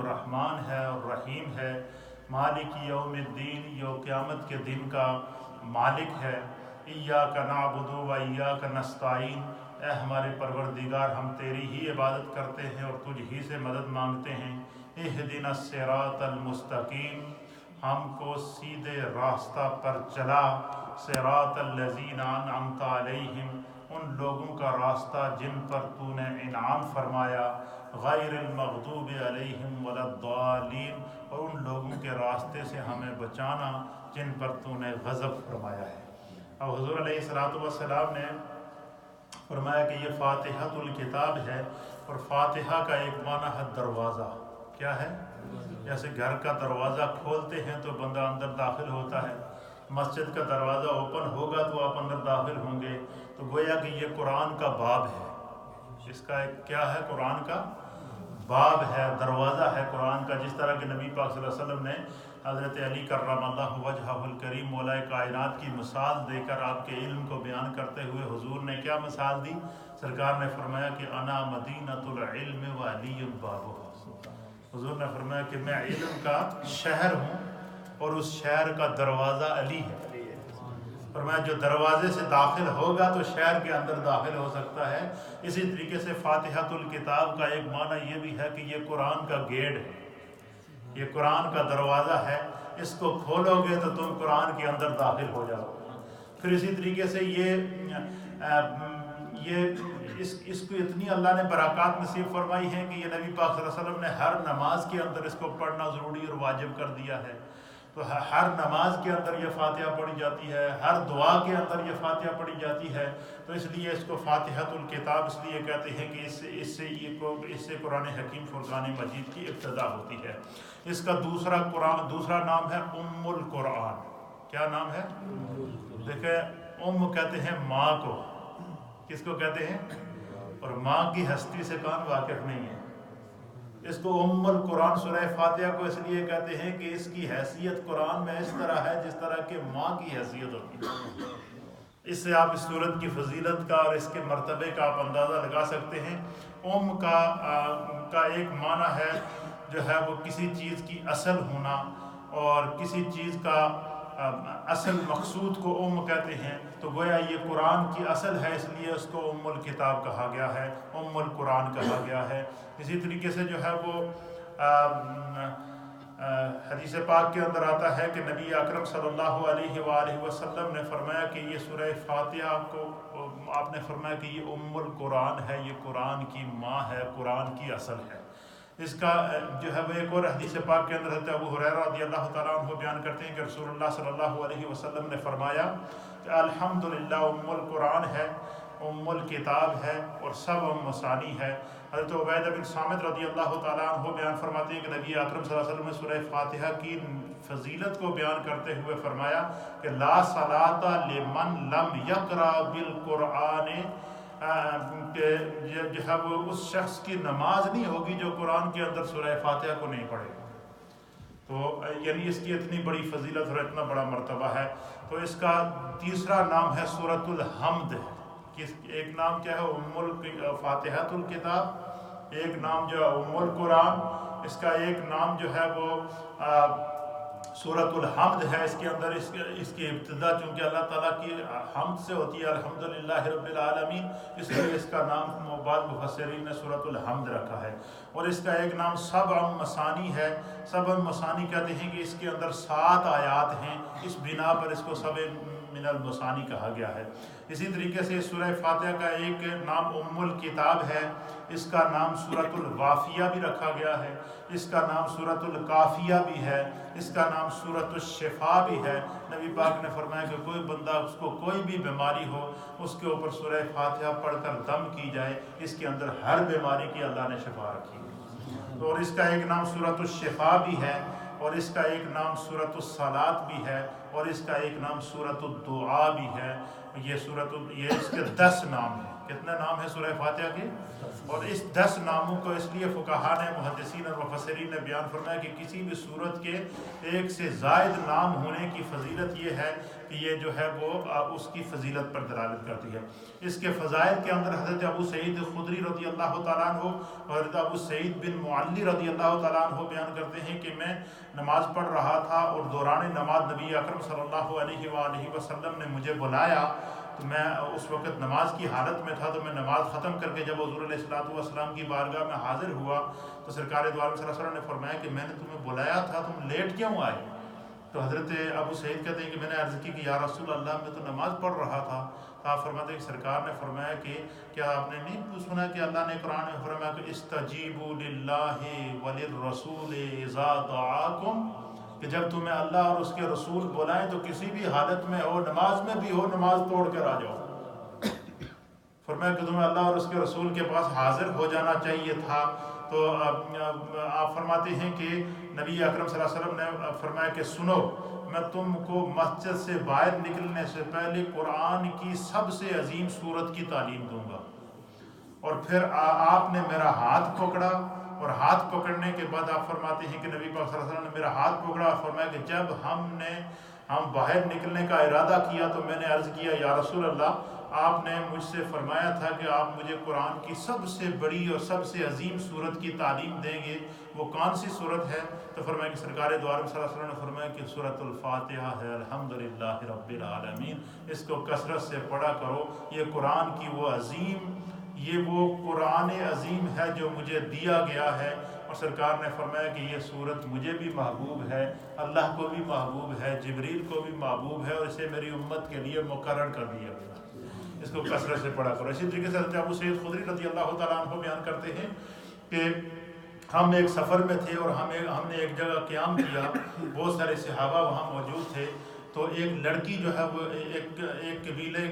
جو رحمان ہے اور رحیم ہے، مالک یوم الدین، جو قیامت کے دن کا مالک ہے، ایاک نعبد و ایاک نستعین، اے ہمارے پروردگار ہم تیری ہی عبادت کرتے ہیں اور تجھ ہی سے مدد مانگتے ہیں، اہدنا الصراط المستقیم، ہم کو سیدھے راستہ پر چلا، صراط الذین انعمت علیہم، ان لوگوں کا راستہ جن پر تو نے انعام فرمایا، غیر المغضوب علیہم ولا الضالین، اور ان لوگوں کے راستے سے ہمیں بچانا جن پر تو نے غضب فرمایا ہے۔ اور حضور علیہ السلام نے فرمایا کہ یہ فاتحۃ الکتاب ہے، اور فاتحہ کا ایک معنی ہے دروازہ۔ کیا ہے؟ جیسے گھر کا دروازہ کھولتے ہیں تو بندہ اندر داخل ہوتا ہے، مسجد کا دروازہ اوپن ہوگا تو آپ اندر داخل ہوں گے، تو گویا کہ یہ قرآن کا باب ہے۔ اس کا ایک کیا ہے؟ قرآن کا باب ہے، دروازہ ہے قرآن کا۔ جس طرح کہ نبی پاک صلی اللہ علیہ وسلم نے حضرت علی کرم اللہ وجہہ الکریم مولا کائنات کی مثال دے کر آپ کے علم کو بیان کرتے ہوئے حضور نے کیا مثال دی؟ سرکار نے فرمایا کہ انا مدینۃ العلم و علی بابہ۔ حضور نے فرمایا کہ میں علم کا شہر ہوں اور اس شہر کا دروازہ علی ہے۔ فرمایا جو دروازے سے داخل ہوگا تو شہر کے اندر داخل ہو سکتا ہے۔ اسی طریقے سے فاتحۃ الکتاب کا ایک معنی یہ بھی ہے کہ یہ قرآن کا گیٹ ہے، یہ قرآن کا دروازہ ہے، اس کو کھولو گے تو تم قرآن کے اندر داخل ہو جاؤ گے۔ پھر اسی طریقے سے اس کو اتنی اللہ نے برکات نصیب فرمائی ہیں کہ یہ نبی پاک صلی اللہ علیہ وسلم نے ہر نماز کے اندر اس کو پڑھنا ضروری اور واجب کر دیا ہے۔ تو ہر نماز کے اندر یہ فاتحہ پڑھی جاتی ہے، ہر دعا کے اندر یہ فاتحہ پڑھی جاتی ہے، تو اس لیے اس کو فاتحۃ الکتاب اس لیے کہتے ہیں کہ اس سے قرآن حکیم فرقان مجید کی ابتدا ہوتی ہے۔ اس کا دوسرا نام ہے ام القرآن۔ کیا نام ہے؟ دیکھیں، ام کہتے ہیں ماں کو، کس کو کہتے ہیں؟ اور ماں کی ہستی سے کون واقف نہیں ہے؟ اس کو ام القرآن سورہ فاتحہ کو اس لیے کہتے ہیں کہ اس کی حیثیت قرآن میں اس طرح ہے جس طرح کہ ماں کی حیثیت ہوتی ہے۔ اس سے آپ اس سورت کی فضیلت کا اور اس کے مرتبے کا آپ اندازہ لگا سکتے ہیں۔ ام کا ایک معنی ہے جو ہے وہ کسی چیز کی اصل ہونا، اور کسی چیز کا اصل مقصود کو ام کہتے ہیں، تو گویا یہ قرآن کی اصل ہے، اس لیے اس کو ام الکتاب کہا گیا ہے، ام القرآن کہا گیا ہے۔ اسی طریقے سے جو ہے وہ حدیث پاک کے اندر آتا ہے کہ نبی اکرم صلی اللہ علیہ وآلہ وسلم نے فرمایا کہ یہ سورہ فاتحہ کو آپ نے فرمایا کہ یہ ام القرآن ہے، یہ قرآن کی ماں ہے، قرآن کی اصل ہے۔ اس کا جو ہے وہ ایک اور حدیث پاک کے اندر حضرت ابو ہریرہ رضی اللہ تعالیٰ عنہ بیان کرتے ہیں کہ رسول اللہ صلی اللہ علیہ وسلم نے فرمایا کہ الحمدللہ ام القرآن ہے، ام الکتاب ہے، اور سب مسانی ہے۔ حضرت عبیدہ بن صامت رضی اللہ تعالیٰ عنہ بیان فرماتے ہیں کہ نبی اکرم صلی اللہ علیہ وسلم نے سورہ فاتحہ کی فضیلت کو بیان کرتے ہوئے فرمایا کہ لا صلاۃ لمن لم یقرأ بالقرآن، کہ جو ہے وہ اس شخص کی نماز نہیں ہوگی جو قرآن کے اندر سورہ فاتحہ کو نہیں پڑھے گا۔ تو یعنی اس کی اتنی بڑی فضیلت اور اتنا بڑا مرتبہ ہے۔ تو اس کا تیسرا نام ہے سورۃ الحمد۔ ایک نام کیا ہے؟ ام فاتحۃ الکتاب، ایک نام جو ہے ام القرآن، اس کا ایک نام جو ہے وہ سورۃ الحمد ہے۔ اس کے اندر اس کی ابتدا چونکہ اللہ تعالیٰ کی حمد سے ہوتی ہے، الحمدللہ رب العالمین، اس لیے اس کا نام بعض مفسرین نے سورۃ الحمد رکھا ہے۔ اور اس کا ایک نام سبع مثانی ہے۔ سبع مثانی کہتے ہیں کہ اس کے اندر 7 آیات ہیں، اس بنا پر اس کو سبع من المثانی کہا گیا ہے۔ اسی طریقے سے سورہ فاتحہ کا ایک نام ام الکتاب ہے، اس کا نام سورۃ الوافیہ بھی رکھا گیا ہے، اس کا نام سورۃ الکافیہ بھی ہے، اس کا نام سورۃ الشفاء بھی ہے۔ نبی پاک نے فرمایا کہ کوئی بندہ اس کو کوئی بھی بیماری ہو، اس کے اوپر سورہ فاتحہ پڑھ کر دم کی جائے، اس کے اندر ہر بیماری کی اللہ نے شفا رکھی ہے۔ اور اس کا ایک نام سورۃ الشفاء بھی ہے، اور اس کا ایک نام سورۃ الصلاۃ بھی ہے، اور اس کا ایک نام سورۃ الدعاء بھی ہے۔ یہ اس کے 10 نام ہیں۔ کتنے نام ہیں سورہ فاتحہ کے؟ اور اس 10 ناموں کو اس لیے فقہا نے، محدثین اور مفسرین نے بیان فرمایا کہ کسی بھی سورت کے ایک سے زائد نام ہونے کی فضیلت یہ ہے کہ یہ جو ہے وہ اس کی فضیلت پر دلالت کرتی ہے۔ اس کے فضائل کے اندر حضرت ابو سعید خدری رضی اللہ تعالیٰ عنہ اور حضرت ابو سعید بن معلی رضی اللہ تعالیٰ عنہ بیان کرتے ہیں کہ میں نماز پڑھ رہا تھا اور دوران نماز نبی اکرم صلی اللہ علیہ وآلہ وسلم نے مجھے بلایا، تو میں اس وقت نماز کی حالت میں تھا، تو میں نماز ختم کر کے جب حضور علیہ السلام کی بارگاہ میں حاضر ہوا تو سرکار دو عالم صلی اللہ علیہ وسلم نے فرمایا کہ میں نے تمہیں بلایا تھا، تم لیٹ کیوں آئے؟ تو حضرت ابو سعید کہتے ہیں کہ میں نے عرض کی کہ یا رسول اللہ میں تو نماز پڑھ رہا تھا۔ تو آپ فرماتے ہیں کہ سرکار نے فرمایا کہ کیا آپ نے نہیں سنا کہ اللہ نے قرآن میں فرمایا کہ استجیبوا للہ وللرسول اذا دعاکم، کہ جب تمہیں اللہ اور اس کے رسول بلائیں تو کسی بھی حالت میں ہو، نماز میں بھی ہو، نماز توڑ کر آ جاؤ۔ فرمایا کہ تمہیں اللہ اور اس کے رسول کے پاس حاضر ہو جانا چاہیے تھا۔ تو آپ فرماتے ہیں کہ نبی اکرم صلی اللہ علیہ وسلم نے فرمایا کہ سنو، میں تم کو مسجد سے باہر نکلنے سے پہلے قرآن کی سب سے عظیم سورت کی تعلیم دوں گا۔ اور پھر آپ نے میرا ہاتھ پکڑا، اور ہاتھ پکڑنے کے بعد آپ فرماتے ہیں کہ نبی پاک صلی اللہ علیہ وسلم نے میرا ہاتھ پکڑا اور فرمایا کہ جب ہم باہر نکلنے کا ارادہ کیا تو میں نے عرض کیا یا رسول اللہ، آپ نے مجھ سے فرمایا تھا کہ آپ مجھے قرآن کی سب سے بڑی اور سب سے عظیم سورت کی تعلیم دیں گے، وہ کون سی سورت ہے؟ تو فرمایا کہ سرکار دو عالم صلی اللہ علیہ وسلم نے فرمایا کہ سورۃ الفاتحہ ہے، الحمدللہ رب العالمین، اس کو کثرت سے پڑھا کرو، یہ قرآن کی وہ قرآن عظیم ہے جو مجھے دیا گیا ہے۔ اور سرکار نے فرمایا کہ یہ سورت مجھے بھی محبوب ہے، اللہ کو بھی محبوب ہے، جبریل کو بھی محبوب ہے، اور اسے میری امت کے لیے مقرر کر دیا گیا، اس کو کثرت سے پڑھا کرو۔ اسی طریقے سے حضرت ابو سعید خدری رضی اللہ تعالیٰ عنہ بیان کرتے ہیں کہ ہم ایک سفر میں تھے اور ہم نے ایک جگہ قیام کیا، بہت سارے صحابہ وہاں موجود تھے، تو ایک لڑکی جو ہے وہ ایک قبیلے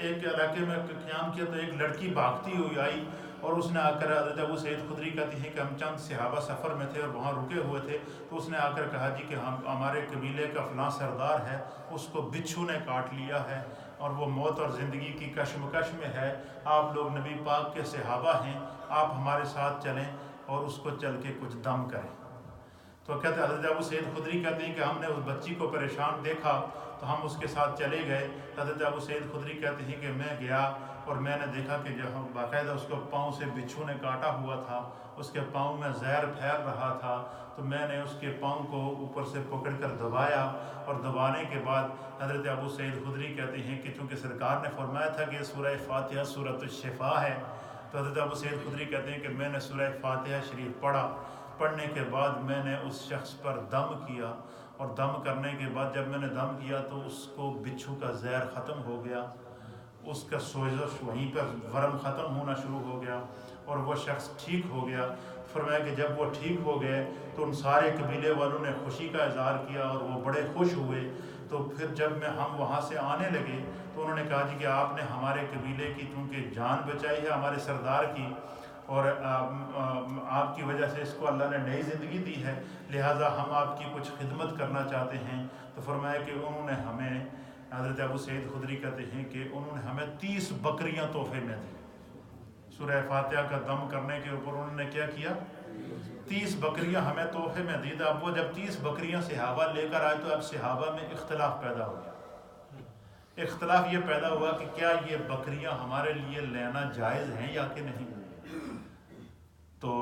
ایک علاقے میں قیام کیا، تو ایک لڑکی بھاگتی ہوئی آئی اور اس نے آ کر، حضرت ابو سعید خدری کہتی ہیں کہ ہم چند صحابہ سفر میں تھے اور وہاں رکے ہوئے تھے، تو اس نے آ کر کہا جی کہ ہمارے قبیلے کا فلاں سردار ہے، اس کو بچھو نے کاٹ لیا ہے اور وہ موت اور زندگی کی کشمکش میں ہے، آپ لوگ نبی پاک کے صحابہ ہیں، آپ ہمارے ساتھ چلیں اور اس کو چل کے کچھ دم کریں۔ تو کہتے ہیں حضرت ابو سعید خدری کہتے ہیں کہ ہم نے اس بچی کو پریشان دیکھا تو ہم اس کے ساتھ چلے گئے۔ حضرت ابو سعید خدری کہتے ہیں کہ میں گیا اور میں نے دیکھا کہ جو باقاعدہ اس کو پاؤں سے بچھو نے کاٹا ہوا تھا، اس کے پاؤں میں زہر پھیل رہا تھا، تو میں نے اس کے پاؤں کو اوپر سے پکڑ کر دبایا، اور دبانے کے بعد حضرت ابو سعید خدری کہتے ہیں کہ چونکہ سرکار نے فرمایا تھا کہ سورہ فاتحہ سورۃ الشفا ہے، تو حضرت ابو سعید خدری کہتے ہیں کہ میں نے سورہ فاتحہ شریف پڑھنے کے بعد میں نے اس شخص پر دم کیا، اور دم کرنے کے بعد جب میں نے دم کیا تو اس کو بچھو کا زہر ختم ہو گیا، اس کا سوزش وہیں پر ورم ختم ہونا شروع ہو گیا اور وہ شخص ٹھیک ہو گیا۔ فرمایا کہ جب وہ ٹھیک ہو گئے تو ان سارے قبیلے والوں نے خوشی کا اظہار کیا اور وہ بڑے خوش ہوئے۔ تو پھر جب ہم وہاں سے آنے لگے تو انہوں نے کہا جی کہ آپ نے ہمارے قبیلے کی چونکہ جان بچائی ہے، ہمارے سردار کی، اور آپ کی وجہ سے اس کو اللہ نے نئی زندگی دی ہے، لہٰذا ہم آپ کی کچھ خدمت کرنا چاہتے ہیں۔ تو فرمایا کہ انہوں نے ہمیں، حضرت ابو سعید خدری کہتے ہیں کہ انہوں نے ہمیں 30 بکریاں تحفے میں دیں۔ سورہ فاتحہ کا دم کرنے کے اوپر انہوں نے کیا کیا؟ 30 بکریاں ہمیں تحفے میں دی۔ اب وہ جب 30 بکریاں صحابہ لے کر آئے تو اب صحابہ میں اختلاف پیدا ہو گیا۔ اختلاف یہ پیدا ہوا کہ کیا یہ بکریاں ہمارے لیے لینا جائز ہیں یا کہ نہیں۔ تو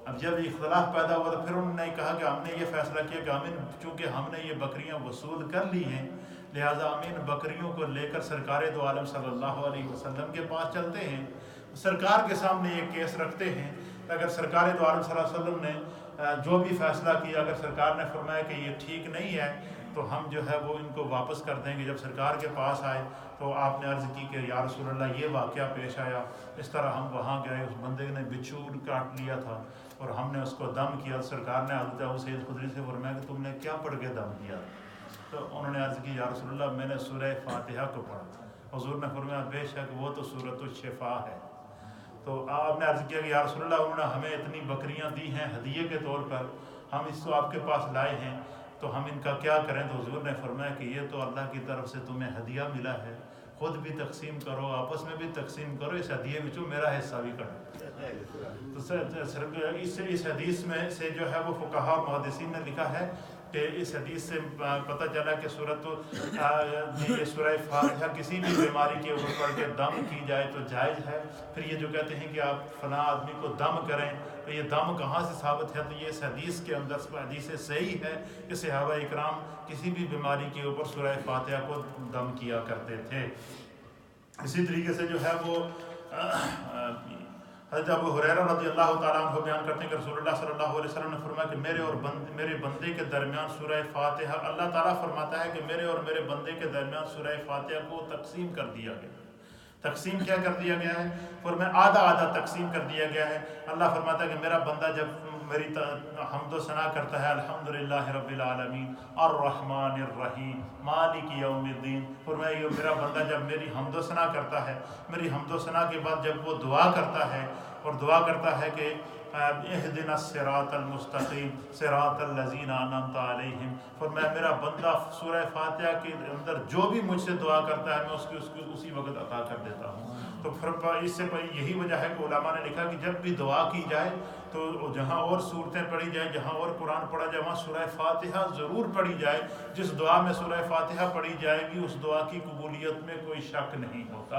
اب جب اختلاف پیدا ہوا تو پھر انہوں نے کہا کہ ہم نے یہ فیصلہ کیا کہ چونکہ ہم نے یہ بکریاں وصول کر لی ہیں، لہٰذا ہم ان بکریوں کو لے کر سرکار دو عالم صلی اللہ علیہ وسلم کے پاس چلتے ہیں، سرکار کے سامنے یہ کیس رکھتے ہیں۔ اگر سرکار دو عالم صلی اللہ علیہ وسلم نے جو بھی فیصلہ کیا، اگر سرکار نے فرمایا کہ یہ ٹھیک نہیں ہے تو ہم جو ہے وہ ان کو واپس کر دیں گے۔ جب سرکار کے پاس آئے تو آپ نے عرض کی کہ یا رسول اللہ یہ واقعہ پیش آیا، اس طرح ہم وہاں گئے، اس بندے نے بچھو کاٹ لیا تھا اور ہم نے اس کو دم کیا۔ سرکار نے حضرت ابو سعید خدری سے فرمایا کہ تم نے کیا پڑھ کے دم کیا؟ تو انہوں نے عرض کی یا رسول اللہ میں نے سورہ فاتحہ کو پڑھا۔ حضور نے فرمایا بے شک وہ تو سورۃ الشفا ہے۔ تو آپ نے عرض کیا کہ یا رسول اللہ انہوں نے ہمیں اتنی بکریاں دی ہیں ہدیے کے طور پر، ہم اس کو آپ کے پاس لائے ہیں، تو ہم ان کا کیا کریں؟ تو حضور نے فرمایا کہ یہ تو اللہ کی طرف سے تمہیں ہدیہ ملا ہے، خود بھی تقسیم کرو، آپس میں بھی تقسیم کرو، اس ہدیے میں میرا حصہ بھی کرو۔ تو اس حدیث میں سے جو ہے وہ فقہاء اور محدثین نے لکھا ہے کہ اس حدیث سے پتہ چلا کہ یہ سورہ فاتحہ کسی بھی بیماری کے اوپر پڑھ کے دم کی جائے تو جائز ہے۔ پھر یہ جو کہتے ہیں کہ آپ فلاں آدمی کو دم کریں، تو یہ دم کہاں سے ثابت ہے؟ تو یہ اس حدیث کے اندر حدیث صحیح ہے کہ صحابہ اکرام کسی بھی بیماری کے اوپر سورہ فاتحہ کو دم کیا کرتے تھے۔ اسی طریقے سے جو ہے وہ حضرت ابو ہریرہ رضی اللہ تعالیٰ عنہ بیان کرتے ہیں کہ رسول اللہ صلی اللہ علیہ وسلم نے فرمایا کہ میرے بندے کے درمیان سورہ فاتحہ، اللہ تعالیٰ فرماتا ہے کہ میرے اور میرے بندے کے درمیان سورہ فاتحہ کو تقسیم کر دیا گیا۔ تقسیم کیا کر دیا گیا ہے؟ فرمایا آدھا آدھا تقسیم کر دیا گیا ہے۔ اللہ فرماتا ہے کہ میرا بندہ جب میری حمد و ثنا کرتا ہے، الحمدللہ رب العالمین الرحمن الرحیم مالک یوم الدین، فرمایا یہ میرا بندہ جب میری حمد و ثنا کرتا ہے، میری حمد و ثنا کے بعد جب وہ دعا کرتا ہے اور دعا کرتا ہے کہ اہدنا الصراط المستقیم صراط الذین انعمت علیہم، فرمایا میرا بندہ سورہ فاتحہ کے اندر جو بھی مجھ سے دعا کرتا ہے میں اس کو اسی وقت عطا کر دیتا ہوں۔ تو پھر اس سے یہی وجہ ہے کہ علماء نے لکھا کہ جب بھی دعا کی جائے تو جہاں اور صورتیں پڑھی جائیں، جہاں اور قرآن پڑھا جائے، وہاں سورہ فاتحہ ضرور پڑھی جائے۔ جس دعا میں سورہ فاتحہ پڑھی جائے گی اس دعا کی قبولیت میں کوئی شک نہیں ہوتا۔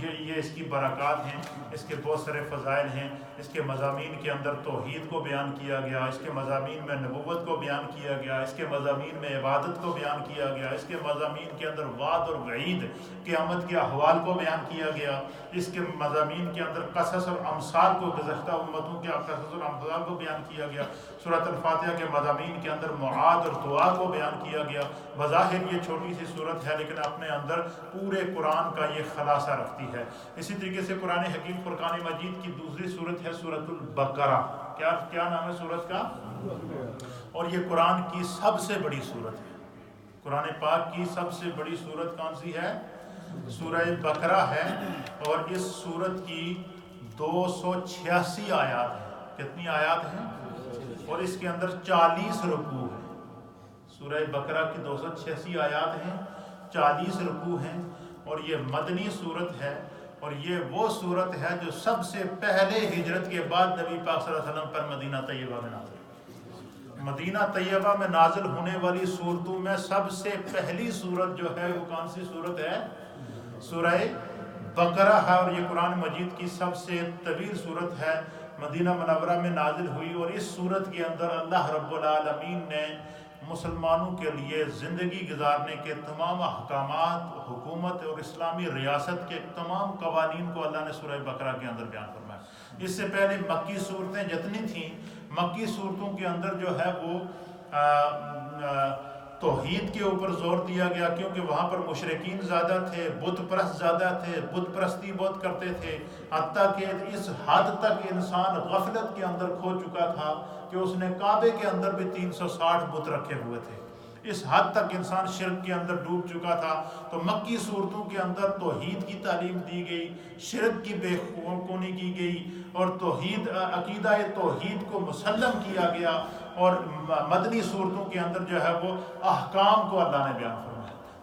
یہ اس کی برکات ہیں، اس کے بہت سارے فضائل ہیں۔ اس کے مضامین کے اندر توحید کو بیان کیا گیا، اس کے مضامین میں نبوت کو بیان کیا گیا، اس کے مضامین میں عبادت کو بیان کیا گیا، اس کے مضامین کے اندر وعد اور وعید قیامت کے احوال کو بیان کیا گیا، اس کے مضامین کے اندر قصص اور امثال کو، گزشتہ امتوں کے قصص اور امثال کو بیان کیا گیا۔ سورۃ الفاتحہ کے مضامین کے اندر معاد اور دعا کو بیان کیا گیا۔ بظاہر یہ چھوٹی سی صورت ہے لیکن اپنے اندر پورے قرآن کا یہ خلاصہ رکھتی ہے۔ اسی طریقے سے قرآن حکیم فرقان مجید کی دوسری صورت ہے سورۃ البقرہ۔ کیا نام ہے صورت کا؟ اور یہ قرآن کی سب سے بڑی صورت ہے۔ قرآن پاک کی سب سے بڑی صورت کون سی ہے؟ سورہ بقرہ ہے، اور اس صورت کی 286 آیات ہیں۔ کتنی آیات ہیں؟ اور اس کے اندر 40 رکوع ہیں۔ سورہ بقرہ کی 286 آیات ہیں، 40 رکوع ہیں، اور یہ مدنی صورت ہے، اور یہ وہ صورت ہے جو سب سے پہلے ہجرت کے بعد نبی پاک صلی اللہ علیہ وسلم پر مدینہ طیبہ میں نازل ہوئی۔ مدینہ طیبہ میں نازل ہونے والی صورتوں میں سب سے پہلی صورت جو ہے وہ کون سی صورت ہے؟ سورہ بقرہ ہے، اور یہ قرآن مجید کی سب سے طویل صورت ہے۔ مدینہ منورہ میں نازل ہوئی، اور اس صورت کے اندر اللہ رب العالمین نے مسلمانوں کے لیے زندگی گزارنے کے تمام احکامات، حکومت اور اسلامی ریاست کے تمام قوانین کو اللہ نے سورہ بقرہ کے اندر بیان فرمایا۔ اس سے پہلے مکی صورتیں جتنی تھیں، مکی صورتوں کے اندر جو ہے وہ توحید کے اوپر زور دیا گیا، کیونکہ وہاں پر مشرکین زیادہ تھے، بت پرست زیادہ تھے، بت پرستی بہت کرتے تھے، حتیٰ کہ اس حد تک انسان غفلت کے اندر کھو چکا تھا کہ اس نے کعبے کے اندر بھی 360 بت رکھے ہوئے تھے۔ اس حد تک انسان شرک کے اندر ڈوب چکا تھا۔ تو مکی صورتوں کے اندر توحید کی تعلیم دی گئی، شرک کی بے خونی کی گئی، اور توحید، عقیدہ توحید کو مسلم کیا گیا، اور مدنی صورتوں کے اندر جو ہے وہ احکام کو اللہ نے بیان فرمایا۔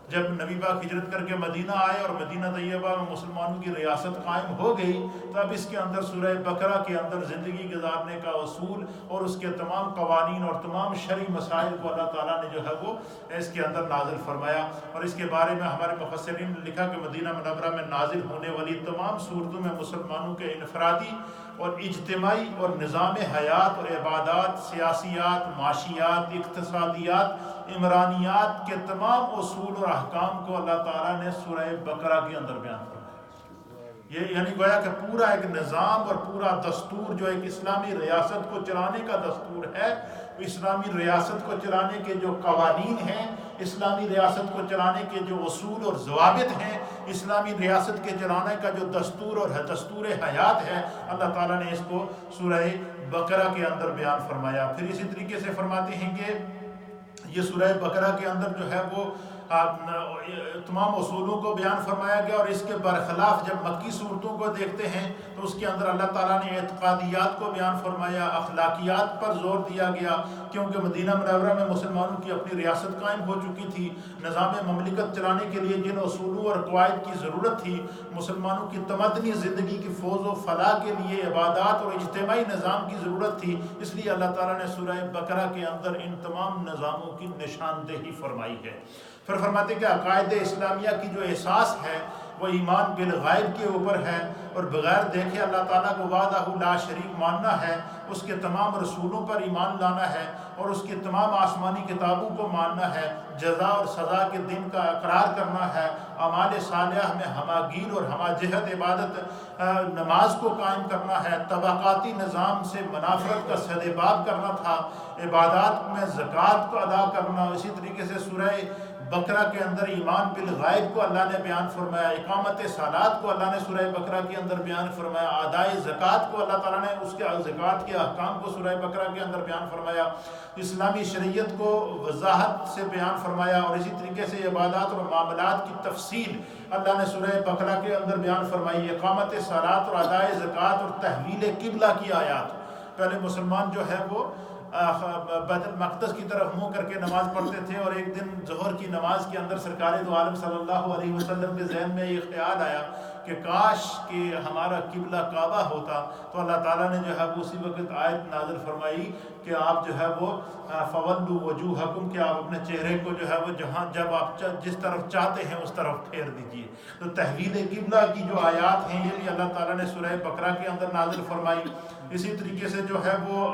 جب نبی پاک ہجرت کر کے مدینہ آئے اور مدینہ طیبہ میں مسلمانوں کی ریاست قائم ہو گئی، تو اب اس کے اندر سورہ بقرہ کے اندر زندگی گزارنے کا اصول اور اس کے تمام قوانین اور تمام شرعی مسائل کو اللہ تعالیٰ نے جو ہے وہ اس کے اندر نازل فرمایا۔ اور اس کے بارے میں ہمارے مفسرین نے لکھا کہ مدینہ منورہ میں نازل ہونے والی تمام صورتوں میں مسلمانوں کے انفرادی اور اجتماعی اور نظام حیات اور عبادات، سیاسیات، معاشیات، اقتصادیات، عمرانیات کے تمام اصول اور احکام کو اللہ تعالیٰ نے سورہ بقرہ کے اندر بیان فرمایا۔ یہ یعنی گویا کہ پورا ایک نظام اور پورا دستور جو ایک اسلامی ریاست کو چلانے کا دستور ہے، اسلامی ریاست کو چلانے کے جو قوانین ہیں، اسلامی ریاست کو چلانے کے جو اصول اور ضوابط ہیں، اسلامی ریاست کے چلانے کا جو دستور اور دستور حیات ہے، اللہ تعالیٰ نے اس کو سورہ بقرہ کے اندر بیان فرمایا۔ پھر اسی طریقے سے فرماتے ہیں کہ یہ سورہ بقرہ کے اندر جو ہے وہ تمام اصولوں کو بیان فرمایا گیا، اور اس کے برخلاف جب مکی صورتوں کو دیکھتے ہیں تو اس کے اندر اللہ تعالیٰ نے اعتقادیات کو بیان فرمایا، اخلاقیات پر زور دیا گیا، کیونکہ مدینہ منورہ میں مسلمانوں کی اپنی ریاست قائم ہو چکی تھی۔ نظام مملکت چلانے کے لیے جن اصولوں اور قواعد کی ضرورت تھی، مسلمانوں کی تمدنی زندگی کی فوز و فلاح کے لیے عبادات اور اجتماعی نظام کی ضرورت تھی، اس لیے اللہ تعالیٰ نے سورہ بقرہ کے اندر ان تمام نظاموں کی نشاندہی فرمائی ہے۔ پھر فرماتے ہیں کہ عقائد اسلامیہ کی جو احساس ہے وہ ایمان بالغیب کے اوپر ہے، اور بغیر دیکھے اللہ تعالیٰ کو وحدہ لا شریک ماننا ہے، اس کے تمام رسولوں پر ایمان لانا ہے، اور اس کی تمام آسمانی کتابوں کو ماننا ہے، جزا اور سزا کے دن کا اقرار کرنا ہے، اعمال صالحہ میں ہماگیر اور ہمہ جہت عبادت نماز کو قائم کرنا ہے، طبقاتی نظام سے منافرت کا سدباب کرنا تھا، عبادات میں زکوٰۃ کو ادا کرنا۔ اسی طریقے سے سورہ بقرہ کے اندر ایمان بالغیب کو اللہ نے بیان فرمایا، اقامت صلات کو اللہ نے سورہ بقرہ کے اندر بیان فرمایا، ادائے زکوٰۃ کو اللہ تعالیٰ نے اس کے زکوٰۃ کے احکام کو سورہ بقرہ کے اندر بیان فرمایا، اسلامی شریعت کو وضاحت سے بیان فرمایا، اور اسی طریقے سے عبادات اور معاملات کی تفصیل اللہ نے سورہ بقرہ کے اندر بیان فرمائی، اقامت صلات اور ادائے زکوٰۃ اور تحویل قبلہ کی آیات۔ پہلے مسلمان جو ہے وہ بیت المقدس کی طرف منہ کر کے نماز پڑھتے تھے، اور ایک دن ظہر کی نماز کے اندر سرکار دو عالم صلی اللہ علیہ وسلم کے ذہن میں یہ خیال آیا کہ کاش کہ ہمارا قبلہ کعبہ ہوتا، تو اللہ تعالیٰ نے جو ہے وہ اسی وقت آیت نازل فرمائی کہ آپ جو ہے وہ فَوَلُّوا وَجُوهَكُمْ، کہ آپ اپنے چہرے کو جو ہے وہ جہاں جب آپ جس طرف چاہتے ہیں اس طرف پھیر دیجئے۔ تو تحویل قبلہ کی جو آیات ہیں یہ بھی اللہ تعالیٰ نے سورہ بقرہ کے اندر نازل فرمائی۔ اسی طریقے سے جو ہے وہ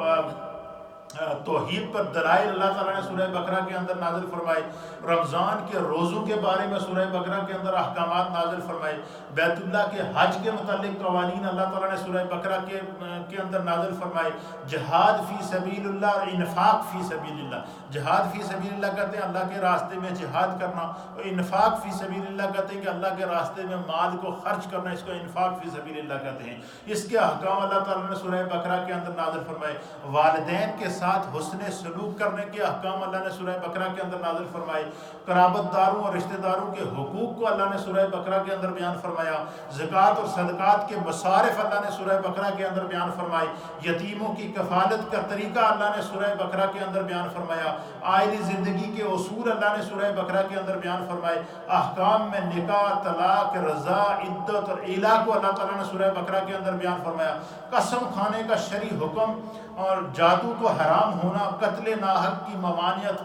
توحید پر دلائل اللہ تعالیٰ نے سورہ بقرہ کے اندر نازل فرمائے، رمضان کے روزوں کے بارے میں سورہ بقرہ کے اندر احکامات نازل فرمائے، بیت اللہ کے حج کے متعلق قوانین اللہ تعالیٰ نے سورہ بقرہ کے اندر نازل فرمائے، جہاد فی سبیل اللہ اور انفاق فی سبیل اللہ۔ جہاد فی سبیل اللہ کہتے ہیں اللہ کے راستے میں جہاد کرنا، اور انفاق فی سبیل اللہ کہتے ہیں کہ اللہ کے راستے میں مال کو خرچ کرنا، اس کو انفاق فی سبیل اللہ کہتے ہیں۔ اس کے احکام اللہ تعالیٰ نے سورہ بقرہ کے اندر نازل فرمائے، والدین کے ساتھ حسن سلوک کرنے کے احکام اللہ نے سورہ بقرہ کے اندر نازل فرمائے، قرابت داروں اور رشتہ داروں کے حقوق کو اللہ نے سورہ بقرہ کے اندر بیان فرمایا، زکوٰۃ اور صدقات کے مصارف اللہ نے سورہ بقرہ کے اندر بیان فرمائے، یتیموں کی کفالت کا طریقہ اللہ نے سورہ بقرہ کے اندر بیان فرمایا، آئلی زندگی کے اصول اللہ نے سورہ بقرہ کے اندر بیان فرمائے، احکام میں نکاح، طلاق، رضا، عدت اور ایلا کو اللہ تعالیٰ نے سورہ بقرہ کے اندر بیان فرمایا، قسم کھانے کا شرعی حکم اور جادو کو حرام ہونا، قتل ناحق کی ممانعت،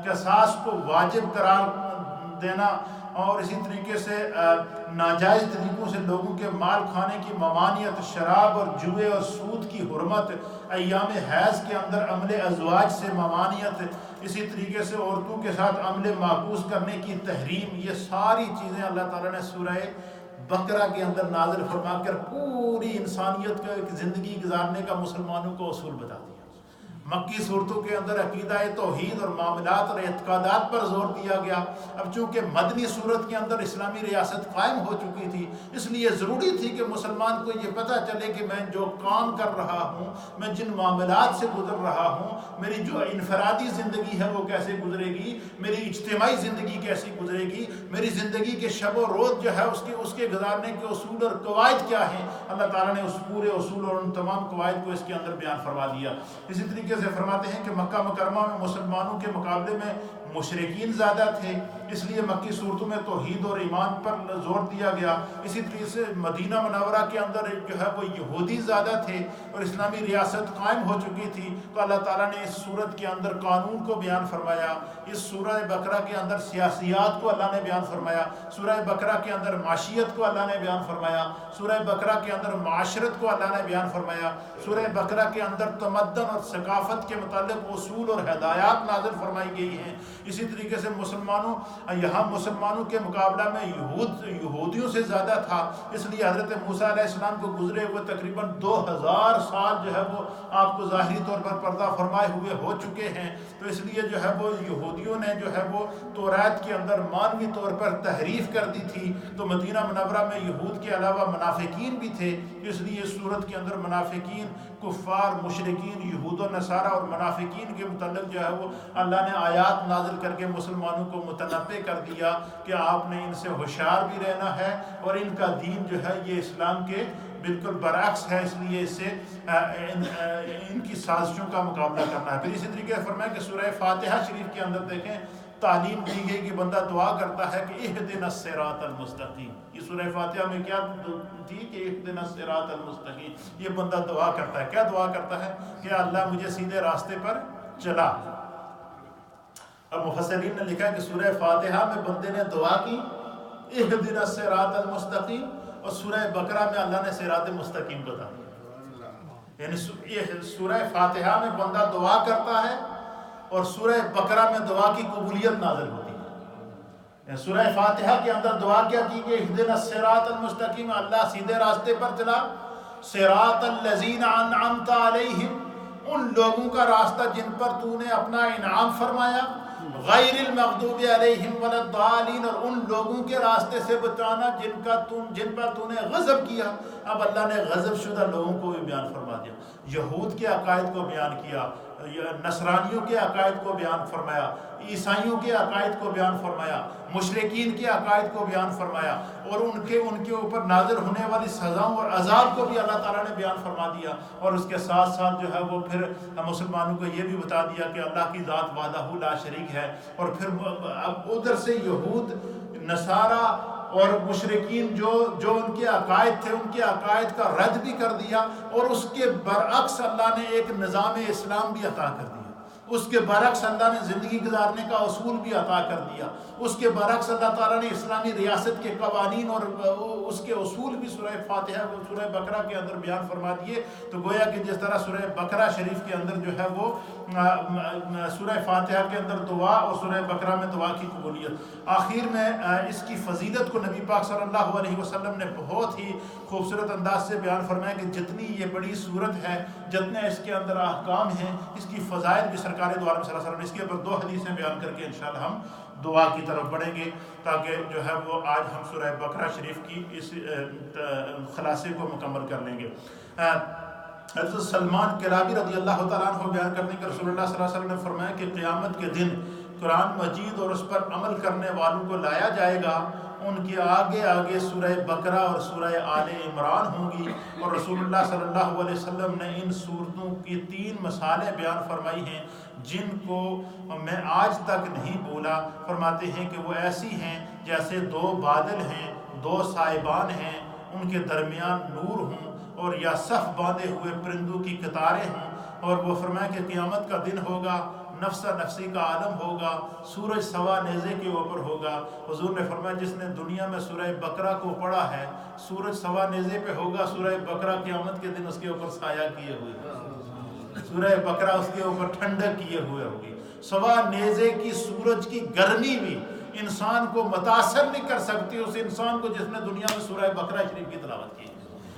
قصاص کو واجب قرار دینا، اور اسی طریقے سے ناجائز طریقوں سے لوگوں کے مال کھانے کی ممانعت، شراب اور جوئے اور سود کی حرمت، ایام حیض کے اندر عمل ازواج سے ممانعت، اسی طریقے سے عورتوں کے ساتھ عمل معکوس کرنے کی تحریم، یہ ساری چیزیں اللہ تعالیٰ نے سورہ بقرہ کے اندر نازل فرما کر پوری انسانیت کا ایک زندگی گزارنے کا مسلمانوں کو اصول بتا دیا۔ مکی صورتوں کے اندر عقیدہ توحید اور معاملات اور اعتقادات پر زور دیا گیا۔ اب چونکہ مدنی صورت کے اندر اسلامی ریاست قائم ہو چکی تھی، اس لیے ضروری تھی کہ مسلمان کو یہ پتہ چلے کہ میں جو کام کر رہا ہوں، میں جن معاملات سے گزر رہا ہوں، میری جو انفرادی زندگی ہے وہ کیسے گزرے گی، میری اجتماعی زندگی کیسی گزرے گی، میری زندگی کے شب و روز جو ہے اس کے گزارنے کے اصول اور قواعد کیا ہیں۔ اللہ تعالیٰ نے اس پورے اصول اور ان تمام قواعد کو اس کے اندر بیان فرما دیا۔ اسی طریقے سے فرماتے ہیں کہ مکہ مکرمہ میں مسلمانوں کے مقابلے میں مشرکین زیادہ تھے، اس لیے مکی صورتوں میں توحید اور ایمان پر زور دیا گیا۔ اسی طریقے سے مدینہ منورہ کے اندر جو ہے وہ یہودی زیادہ تھے اور اسلامی ریاست قائم ہو چکی تھی، تو اللہ تعالیٰ نے اس صورت کے اندر قانون کو بیان فرمایا۔ اس سورہ بقرہ کے اندر سیاسیات کو اللہ نے بیان فرمایا، سورہ بقرہ کے اندر معاشیت کو اللہ نے بیان فرمایا، سورہ بقرہ کے اندر معاشرت کو اللہ نے بیان فرمایا، سورہ بقرہ کے اندر تمدن اور ثقافت کے متعلق اصول اور ہدایات نازل فرمائی گئی ہیں۔ اسی طریقے سے مسلمانوں کے مقابلہ میں یہودیوں سے زیادہ تھا، اس لیے حضرت موسیٰ علیہ السلام کو گزرے ہوئے تقریباً 2000 سال جو ہے وہ آپ کو ظاہری طور پر پردہ فرمائے ہوئے ہو چکے ہیں۔ تو اس لیے جو ہے وہ یہودیوں نے جو ہے وہ توراۃ کے اندر مانوی طور پر تحریف کر دی تھی، تو مدینہ منورہ میں یہود کے علاوہ منافقین بھی تھے، اس لیے اس صورت کے اندر منافقین، کفار، مشرکین، یہود و نصارہ نصارہ اور منافقین کے متعلق جو ہے وہ اللہ نے آیات نازل کر کے مسلمانوں کو متنبع کر دیا کہ آپ نے ان سے ہوشیار بھی رہنا ہے، اور ان کا دین جو ہے یہ اسلام کے بالکل برعکس ہے، اس لیے اس سے ان کی سازشوں کا مقابلہ کرنا ہے۔ پھر اسی طریقے سے فرمایا کہ سورہ فاتحہ شریف کے اندر دیکھیں تعلیم دی گئی کہ بندہ دعا کرتا ہے کہ اہدنا الصراط المستقیم۔ یہ سورہ فاتحہ میں کیا تھی کہ اہدنا الصراط المستقیم، یہ بندہ دعا کرتا ہے۔ کیا دعا کرتا ہے کہ اللہ مجھے سیدھے راستے پر چلا۔ اب مفسرین نے لکھا کہ سورہ فاتحہ میں بندے نے دعا کی اہدنا الصراط المستقیم، اور سورہ بقرہ میں اللہ نے صراط مستقیم بتا دیا۔ یعنی سورہ فاتحہ میں بندہ دعا کرتا ہے اور سورہ بقرہ میں دعا کی قبولیت نازل ہوتی ہے۔ سورہ فاتحہ کے اندر دعا کیا کی کہ اہدنا الصراط المستقیم، اللہ سیدھے راستے پر چلا، صراط الذین انعمت علیہم، ان لوگوں کا راستہ جن پر تو نے اپنا انعام فرمایا، غیر المغضوب علیہم ولا الضالین، اور ان لوگوں کے راستے سے بچانا جن پر تو نے غضب کیا۔ اب اللہ نے غضب شدہ لوگوں کو بھی بیان فرما دیا، یہود کے عقائد کو بیان کیا، نصرانیوں کے عقائد کو بیان فرمایا، عیسائیوں کے عقائد کو بیان فرمایا، مشرکین کے عقائد کو بیان فرمایا، اور ان کے اوپر نازل ہونے والی سزاؤں اور عذاب کو بھی اللہ تعالیٰ نے بیان فرما دیا۔ اور اس کے ساتھ ساتھ جو ہے وہ پھر مسلمانوں کو یہ بھی بتا دیا کہ اللہ کی ذات وحدہ لا شریک ہے۔ اور پھر اب ادھر سے یہود، نصارہ اور مشرکین جو ان کے عقائد تھے، ان کے عقائد کا رد بھی کر دیا، اور اس کے برعکس اللہ نے ایک نظام اسلام بھی عطا کر دیا، اس کے برعکس اللہ نے زندگی گزارنے کا اصول بھی عطا کر دیا، اس کے برعکس اللہ تعالیٰ نے اسلامی ریاست کے قوانین اور اس کے اصول بھی سورہ فاتحہ کو سورہ بقرہ کے اندر بیان فرما دیے۔ تو گویا کہ جس طرح سورہ بقرہ شریف کے اندر جو ہے وہ سورہ فاتحہ کے اندر دعا اور سورہ بقرہ میں دعا کی قبولیت۔ آخر میں اس کی فضیلت کو نبی پاک صلی اللہ علیہ وسلم نے بہت ہی خوبصورت انداز سے بیان فرمایا کہ جتنی یہ بڑی صورت ہے، جتنے اس کے اندر احکام ہیں، اس کی فضائل بھی سرکار دو عالم صلی اللہ علیہ وسلم نے اس کے اوپر 2 حدیثیں بیان کر کے انشاءاللہ ہم دعا کی طرف بڑھیں گے، تاکہ جو ہے وہ آج ہم سورہ بقرہ شریف کی اس خلاصے کو مکمل کر لیں گے۔ حضرت سلمان کلابی رضی اللہ تعالیٰ عنہ بیان کرنے کے رسول اللہ صلی اللہ علیہ وسلم نے فرمایا کہ قیامت کے دن قرآن مجید اور اس پر عمل کرنے والوں کو لایا جائے گا، ان کے آگے آگے سورہ بقرہ اور سورہ آل عمران ہوں گی، اور رسول اللہ صلی اللہ علیہ وسلم نے ان صورتوں کی 3 مثالیں بیان فرمائی ہیں جن کو میں آج تک نہیں بولا۔ فرماتے ہیں کہ وہ ایسی ہیں جیسے 2 بادل ہیں، 2 سائبان ہیں، ان کے درمیان نور ہوں، اور یا صف باندھے ہوئے پرندوں کی قطاریں ہوں، اور وہ فرمایا کہ قیامت کا دن ہوگا، نفسہ نفسی کا عالم ہوگا، سورج سوا نیزے کے اوپر ہوگا۔ حضور نے فرمایا جس نے دنیا میں سورہ بقرہ کو پڑھا ہے، سورج سوا نیزے پہ ہوگا، سورہ بقرہ قیامت کے دن اس کے اوپر سایہ کیے ہوئے، سورہ بقرہ اس کے اوپر ٹھنڈک کیے ہوئے ہوگی۔ سوا نیزے کی سورج کی گرمی بھی انسان کو متاثر نہیں کر سکتی اس انسان کو جس نے دنیا میں سورہ بقرہ شریف کی تلاوت کی۔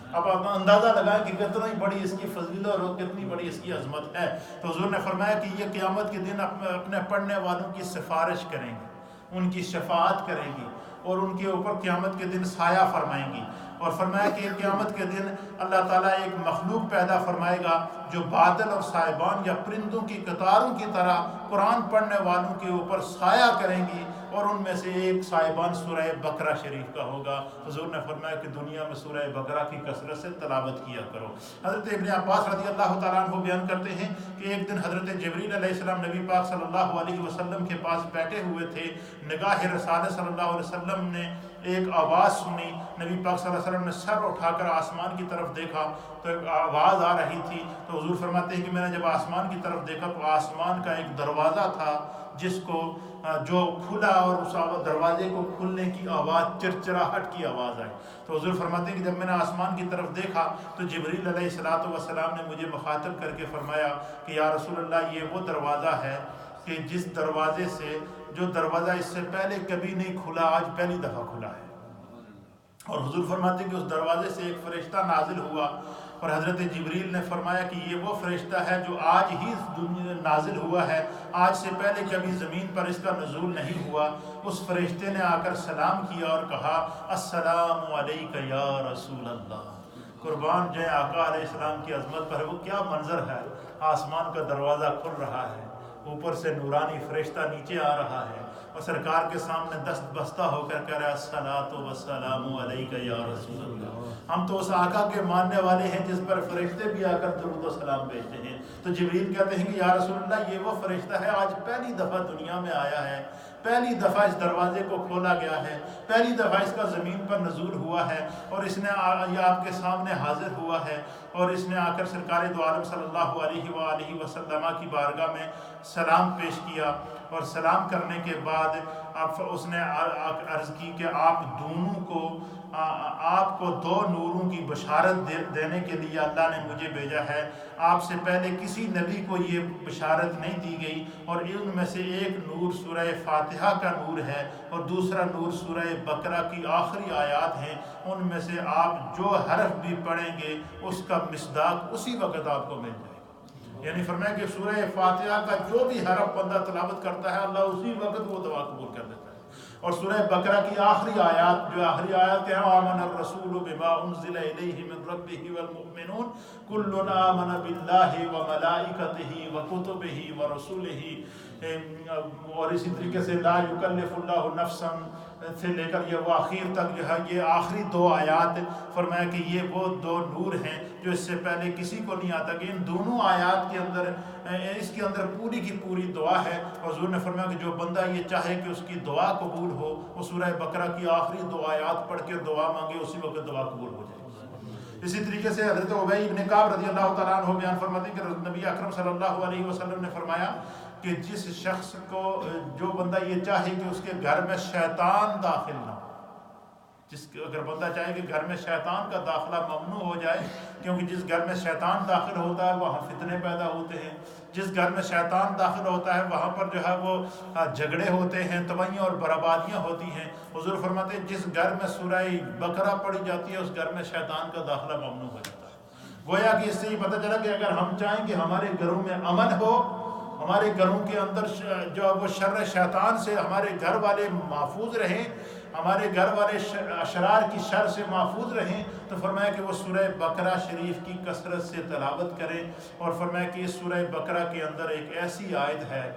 اب آپ اندازہ لگائیں کہ کتنی بڑی اس کی فضیلت اور کتنی بڑی اس کی عظمت ہے۔ تو حضور نے فرمایا کہ یہ قیامت کے دن اپنے پڑھنے والوں کی سفارش کریں گے، ان کی شفاعت کریں گی، اور ان کے اوپر قیامت کے دن سایہ فرمائیں گی۔ اور فرمایا کہ قیامت کے دن اللہ تعالیٰ ایک مخلوق پیدا فرمائے گا جو بادل اور سائبان یا پرندوں کی قطاروں کی طرح قرآن پڑھنے والوں کے اوپر سایہ کریں گی، اور ان میں سے ایک سائبان سورہ بقرہ شریف کا ہوگا۔ حضور نے فرمایا کہ دنیا میں سورہ بقرہ کی کثرت سے تلاوت کیا کرو۔ حضرت ابن عباس رضی اللہ تعالیٰ عنہ بیان کرتے ہیں کہ ایک دن حضرت جبریل علیہ السلام نبی پاک صلی اللہ علیہ وسلم کے پاس بیٹھے ہوئے تھے، نگاہ رسالت صلی اللہ علیہ وسلم نے ایک آواز سنی، نبی پاک صلی اللہ علیہ وسلم نے سر اٹھا کر آسمان کی طرف دیکھا تو ایک آواز آ رہی تھی۔ تو حضور فرماتے ہیں کہ میں نے جب آسمان کی طرف دیکھا تو آسمان کا ایک دروازہ تھا جس کو جو کھلا، اور اس دروازے کو کھلنے کی آواز چرچراہٹ کی آواز آئی۔ تو حضور فرماتے ہیں کہ جب میں نے آسمان کی طرف دیکھا تو جبریل علیہ السلام نے مجھے مخاطب کر کے فرمایا کہ یا رسول اللہ، یہ وہ دروازہ ہے کہ جس دروازے سے جو دروازہ اس سے پہلے کبھی نہیں کھلا، آج پہلی دفعہ کھلا ہے۔ اور حضور فرماتے ہیں کہ اس دروازے سے ایک فرشتہ نازل ہوا، اور حضرت جبریل نے فرمایا کہ یہ وہ فرشتہ ہے جو آج ہی دنیا نازل ہوا ہے، آج سے پہلے کبھی زمین پر اس کا نزول نہیں ہوا۔ اس فرشتے نے آ کر سلام کیا اور کہا السلام علیک یا رسول اللہ، قربان جائیں آقا علیہ السلام کی عظمت پر، وہ کیا منظر ہے، آسمان کا دروازہ کھل رہا ہے، اوپر سے نورانی فرشتہ نیچے آ رہا ہے اور سرکار کے سامنے دست بستہ ہو کر کہہ رہا ہے الصلاۃ والسلام علیک یا رسول اللہ۔ ہم تو اس آقا کے ماننے والے ہیں جس پر فرشتے بھی آ کر درود و سلام بھیجتے ہیں۔ تو جبریل کہتے ہیں کہ یا رسول اللہ یہ وہ فرشتہ ہے، آج پہلی دفعہ دنیا میں آیا ہے، پہلی دفعہ اس دروازے کو کھولا گیا ہے، پہلی دفعہ اس کا زمین پر نزول ہوا ہے اور اس نے یہ آپ کے سامنے حاضر ہوا ہے اور اس نے آ کر سرکار دو عالم صلی اللہ علیہ وآلہ وسلم کی بارگاہ میں سلام پیش کیا، اور سلام کرنے کے بعد اس نے عرض کی کہ آپ دونوں کو، آپ کو دو نوروں کی بشارت دینے کے لیے اللہ نے مجھے بھیجا ہے۔ آپ سے پہلے کسی نبی کو یہ بشارت نہیں دی گئی، اور ان میں سے ایک نور سورہ فاتحہ کا نور ہے اور دوسرا نور سورہ بقرہ کی آخری آیات ہیں۔ ان میں سے آپ جو حرف بھی پڑھیں گے اس کا مصداق اسی وقت آپ کو مل جائے گا۔ یعنی فرمایا کہ سورہ فاتحہ کا جو بھی حرف بندہ تلاوت کرتا ہے اللہ اسی وقت وہ دعا قبول کر دیتا ہے۔ اور سورہ بقرہ کی آخری آیات، جو آخری آیات ہیں، آمن الرسول بما انزل الیہ من ربہ والمؤمنون کل آمن باللہ وملائکتہ وکتبہ ورسلہ، اور اسی طریقے سے لا یکلف اللہ نفسا سے لے کر یہ وہ آخر تک جو ہے، یہ آخری دو آیات فرمایا کہ یہ وہ دو نور ہیں جو اس سے پہلے کسی کو نہیں آتا، کہ ان دونوں آیات کے اندر، اس کے اندر پوری کی پوری دعا ہے۔ حضور نے فرمایا کہ جو بندہ یہ چاہے کہ اس کی دعا قبول ہو، وہ سورہ بقرہ کی آخری دو آیات پڑھ کے دعا مانگے، اسی وقت دعا قبول ہو جائے۔ اسی طریقے سے حضرت ابی بن کعب رضی اللہ تعالیٰ عنہ بیان فرماتے ہیں کہ نبی اکرم صلی اللہ علیہ وسلم نے فرمایا کہ جس شخص کو، جو بندہ یہ چاہے کہ اس کے گھر میں شیطان داخل نہ ہو، اگر بندہ چاہے کہ گھر میں شیطان کا داخلہ ممنوع ہو جائے، کیونکہ جس گھر میں شیطان داخل ہوتا ہے وہاں فتنے پیدا ہوتے ہیں، جس گھر میں شیطان داخل ہوتا ہے وہاں پر جو ہے وہ جھگڑے ہوتے ہیں، تباہیاں اور بربادیاں ہوتی ہیں۔ حضور فرماتے ہیں جس گھر میں سورہ بقرہ پڑھی جاتی ہے اس گھر میں شیطان کا داخلہ ممنوع ہو جاتا ہے۔ گویا کہ اس سے یہ پتہ چلا کہ اگر ہم چاہیں کہ ہمارے گھروں میں امن ہو، ہمارے گھروں کے اندر جو وہ شر شیطان سے ہمارے گھر والے محفوظ رہیں، ہمارے گھر والے اشرار کی شر سے محفوظ رہیں، تو فرمایا کہ وہ سورہ بقرہ شریف کی کثرت سے تلاوت کریں۔ اور فرمایا کہ اس سورہ بقرہ کے اندر ایک ایسی آیت ہے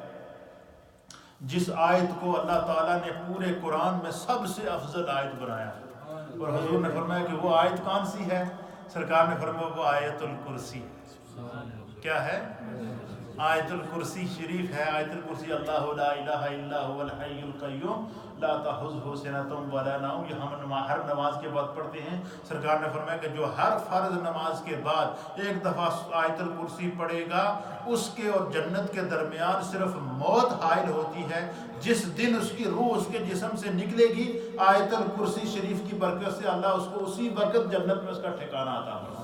جس آیت کو اللہ تعالیٰ نے پورے قرآن میں سب سے افضل آیت بنایا ہے، اور حضور نے فرمایا کہ وہ آیت کون سی ہے؟ سرکار نے فرمایا وہ آیت الکرسی ہے۔ کیا ہے؟ آیت الکرسی شریف ہے۔ آیت الکرسی اللہ لا الہ الا هو الحی القیوم لا تأخذہ سنۃ ولا نوم، یہ ہم ہر نماز کے بعد پڑھتے ہیں۔ سرکار نے فرمایا کہ جو ہر فرض نماز کے بعد ایک دفعہ آیت الکرسی پڑھے گا، اس کے اور جنت کے درمیان صرف موت حائل ہوتی ہے۔ جس دن اس کی روح اس کے جسم سے نکلے گی، آیت الکرسی شریف کی برکت سے اللہ اس کو اسی وقت جنت میں اس کا ٹھکانہ عطا کرے۔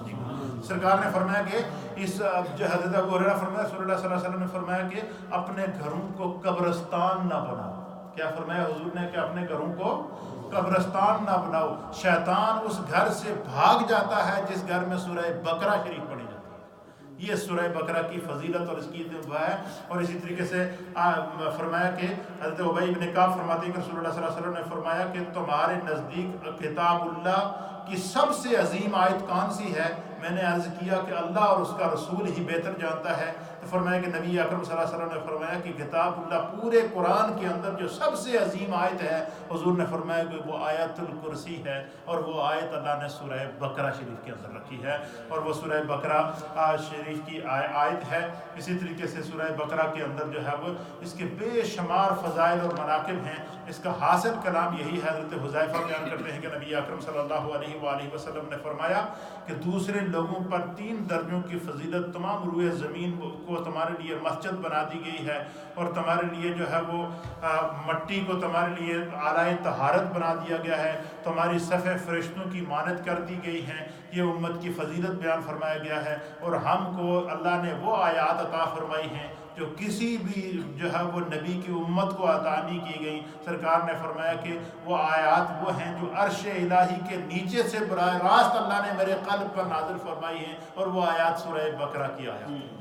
سرکار نے فرمایا کہ اس جو حضرت ابو ہریرہ فرمایا، رسول اللہ صلی اللہ علیہ وسلم نے فرمایا کہ اپنے گھروں کو قبرستان نہ بناؤ۔ کیا فرمایا حضور نے؟ کہ اپنے گھروں کو قبرستان نہ بناؤ۔ شیطان اس گھر سے بھاگ جاتا ہے جس گھر میں سورہ بقرہ شریف پڑھی جاتی ہے۔ یہ سورہ بقرہ کی فضیلت اور اس کی دعا ہے۔ اور اسی طریقے سے فرمایا کہ حضرت ابی بن کعب فرماتے ہیں کہ رسول اللہ صلی اللہ علیہ وسلم نے فرمایا کہ تمہارے نزدیک کتاب اللہ کی سب سے عظیم آیت کون سی ہے؟ میں نے عرض کیا کہ اللہ اور اس کا رسول ہی بہتر جانتا ہے۔ تو فرمایا کہ نبی اکرم صلی اللہ علیہ وسلم نے فرمایا کہ کتاب اللہ پورے قرآن کے اندر جو سب سے عظیم آیت ہے، حضور نے فرمایا کہ وہ آیت الکرسی ہے، اور وہ آیت اللہ نے سورہ بقرہ شریف کے اندر رکھی ہے، اور وہ سورہ بقرہ شریف کی آیت ہے۔ اسی طریقے سے سورہ بقرہ کے اندر جو ہے وہ اس کے بے شمار فضائل اور مناقب ہیں۔ اس کا حاصل کلام یہی ہے، حضرت حذیفہ بیان کرتے ہیں کہ نبی اکرم صلی اللہ علیہ وآلہ وسلم نے فرمایا کہ دوسرے لوگوں پر 3 درجوں کی فضیلت تمام روئے زمین کو تمہارے لیے مسجد بنا دی گئی ہے، اور تمہارے لیے جو ہے وہ مٹی کو تمہارے لیے اعلیٰ طہارت بنا دیا گیا ہے، تمہاری صف فرشتوں کی مانت کر دی گئی ہیں۔ یہ امت کی فضیلت بیان فرمایا گیا ہے، اور ہم کو اللہ نے وہ آیات عطا فرمائی ہیں جو کسی بھی جو ہے وہ نبی کی امت کو عطا نہیں کی گئی۔ سرکار نے فرمایا کہ وہ آیات وہ ہیں جو عرش الہی کے نیچے سے براہ راست اللہ نے میرے قلب پر نازل فرمائی ہیں، اور وہ آیات سورہ بقرہ کی آیات ہیں۔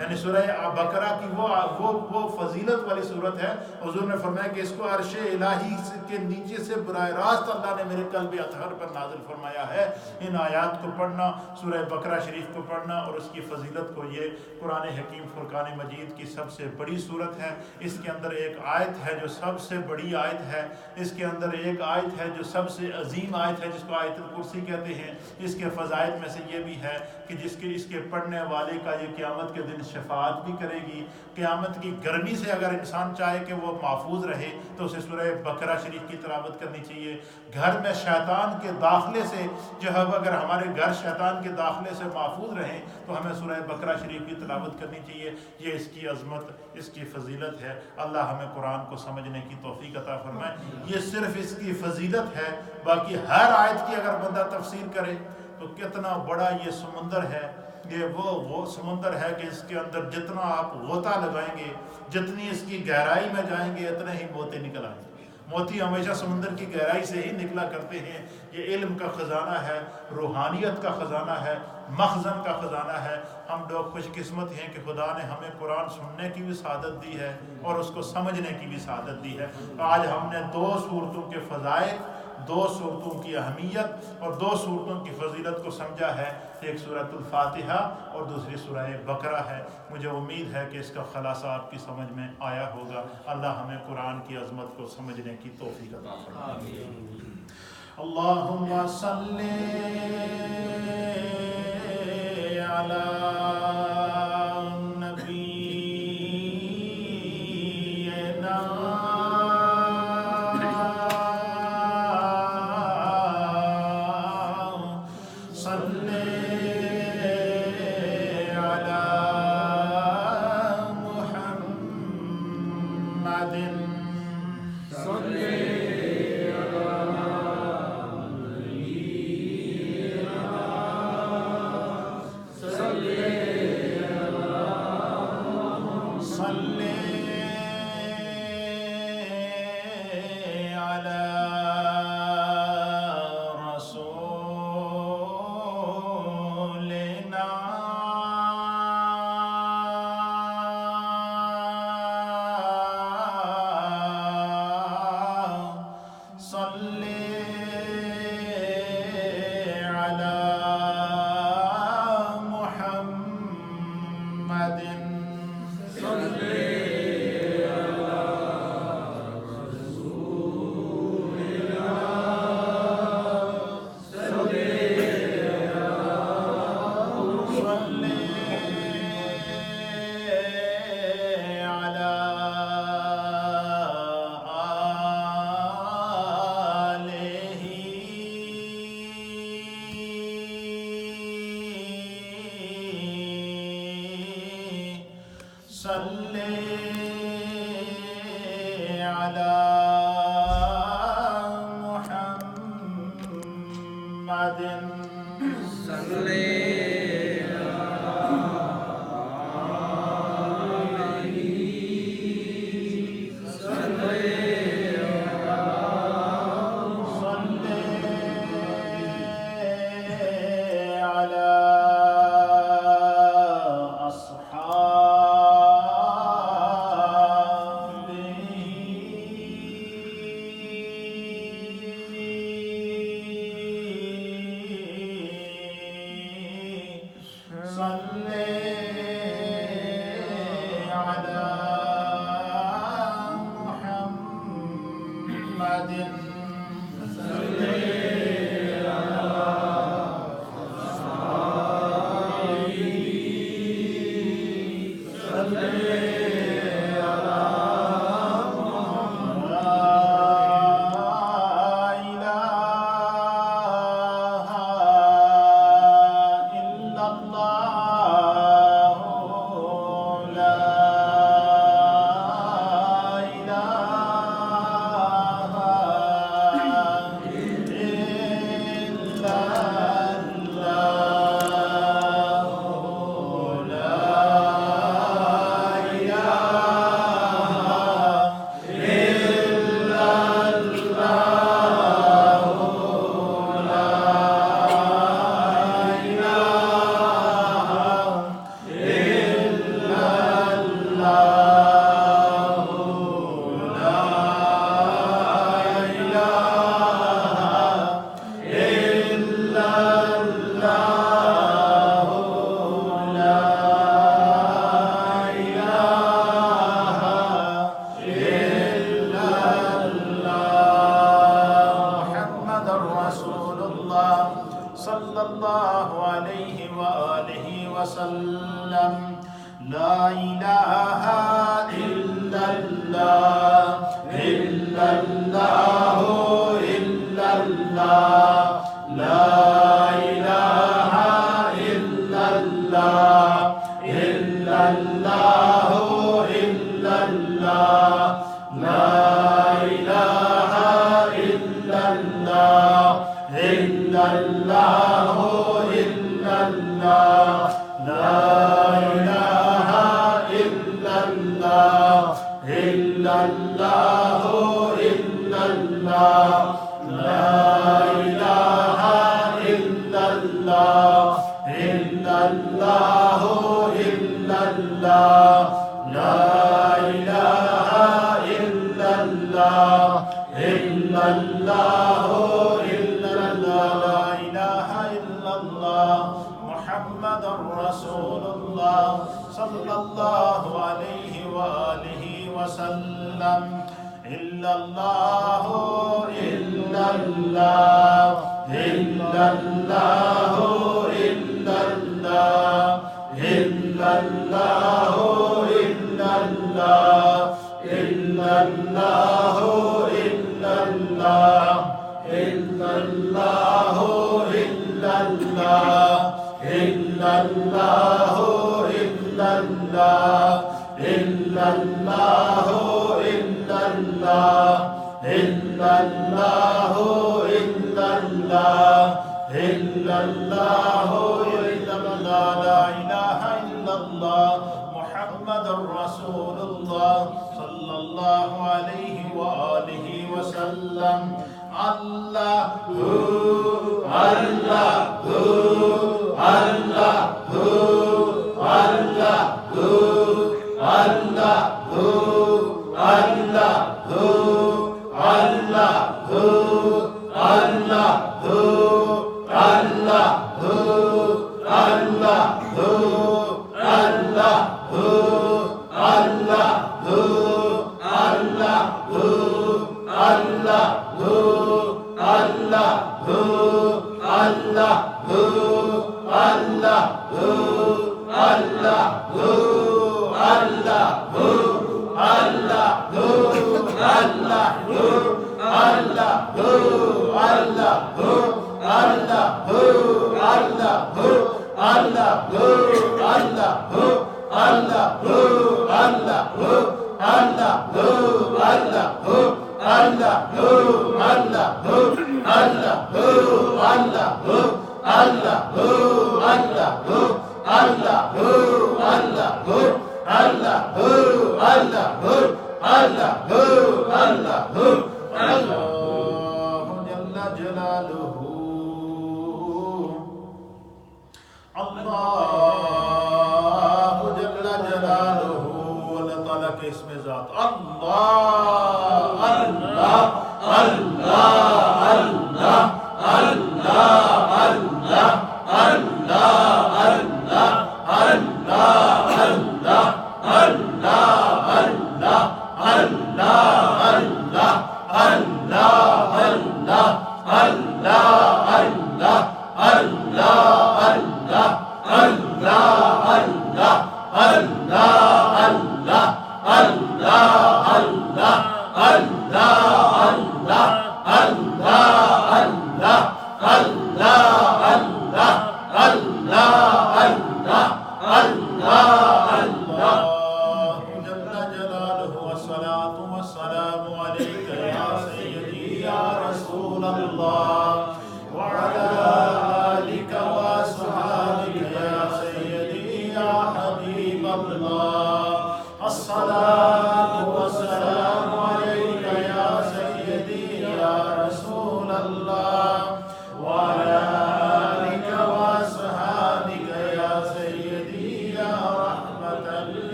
یعنی سورہ بقرہ کی وہ فضیلت والی صورت ہے. حضور نے فرمایا کہ اس کو عرش الہی کے نیچے سے براہ راست اللہ نے میرے قلب اطہر پر نازل فرمایا ہے. ان آیات کو پڑھنا، سورہ بقرہ شریف کو پڑھنا اور اس کی فضیلت کو، یہ قرآن حکیم فرقان مجید کی سب سے بڑی صورت ہے. اس کے اندر ایک آیت ہے جو سب سے بڑی آیت ہے، اس کے اندر ایک آیت ہے جو سب سے عظیم آیت ہے جس کو آیت الکرسی کہتے ہیں. اس کے فضائل میں سے یہ بھی ہے کہ اس کے پڑھنے والے کا یہ قیامت کے دن شفاعت بھی کرے گی. قیامت کی گرمی سے اگر انسان چاہے کہ وہ محفوظ رہے تو اسے سورہ بقرہ شریف کی تلاوت کرنی چاہیے. گھر میں شیطان کے داخلے سے جو ہے اگر ہمارے گھر شیطان کے داخلے سے محفوظ رہیں تو ہمیں سورہ بقرہ شریف کی تلاوت کرنی چاہیے. یہ اس کی عظمت، اس کی فضیلت ہے. اللہ ہمیں قرآن کو سمجھنے کی توفیق عطا فرمائے. یہ صرف اس کی فضیلت ہے، باقی ہر آیت کی اگر بندہ تفسیر کرے تو کتنا بڑا یہ سمندر ہے. یہ وہ سمندر ہے کہ اس کے اندر جتنا آپ غوطہ لگائیں گے، جتنی اس کی گہرائی میں جائیں گے، اتنے ہی موتی نکل آئیں گے. موتی ہمیشہ سمندر کی گہرائی سے ہی نکلا کرتے ہیں. یہ علم کا خزانہ ہے، روحانیت کا خزانہ ہے، مخزن کا خزانہ ہے. ہم لوگ خوش قسمت ہیں کہ خدا نے ہمیں قرآن سننے کی بھی سعادت دی ہے اور اس کو سمجھنے کی بھی سعادت دی ہے. آج ہم نے 2 صورتوں کے فضائل، 2 صورتوں کی اہمیت اور 2 صورتوں کی فضیلت کو سمجھا ہے. ایک سورۃ الفاتحہ اور دوسری سورہ بقرہ ہے. مجھے امید ہے کہ اس کا خلاصہ آپ کی سمجھ میں آیا ہوگا. اللہ ہمیں قرآن کی عظمت کو سمجھنے کی توفیق عطا فرمائے. اللہم صلی علی لا الہ الا اللہ الا اللہ الا اللہ لا الہ الا اللہ الا اللہ الا اللہ لا الہ الا اللہ الا اللہ الا اللہ لا الہ الا اللہ الا اللہ الا اللہ لا الہ الا اللہ الا اللہ الا اللہ لا الہ الا اللہ الا اللہ الا اللہ لا الہ الا اللہ محمد رسول اللہ صلی اللہ علیہ وآلہ وسلم الا اللہ الا اللہ الا اللہ الا اللہ الا اللہ الا اللہ الا اللہ الا اللہ الا اللہ الا اللہ الا اللہ الا اللہ الا اللہ الا اللہ الا اللہ الا اللہ الا اللہ الا اللہ لا الہ الا اللہ محمد رسول اللہ صلی اللہ علیہ وآلہ وسلم اللہ اللہ اللہ اللہ اللہ اللہ اللہ اللہ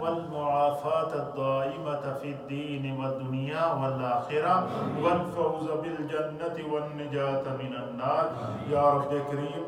والمعافاة الدائمة في الدين والدنيا والآخرة والفوز بالجنة والنجاة من النار. یا رب کریم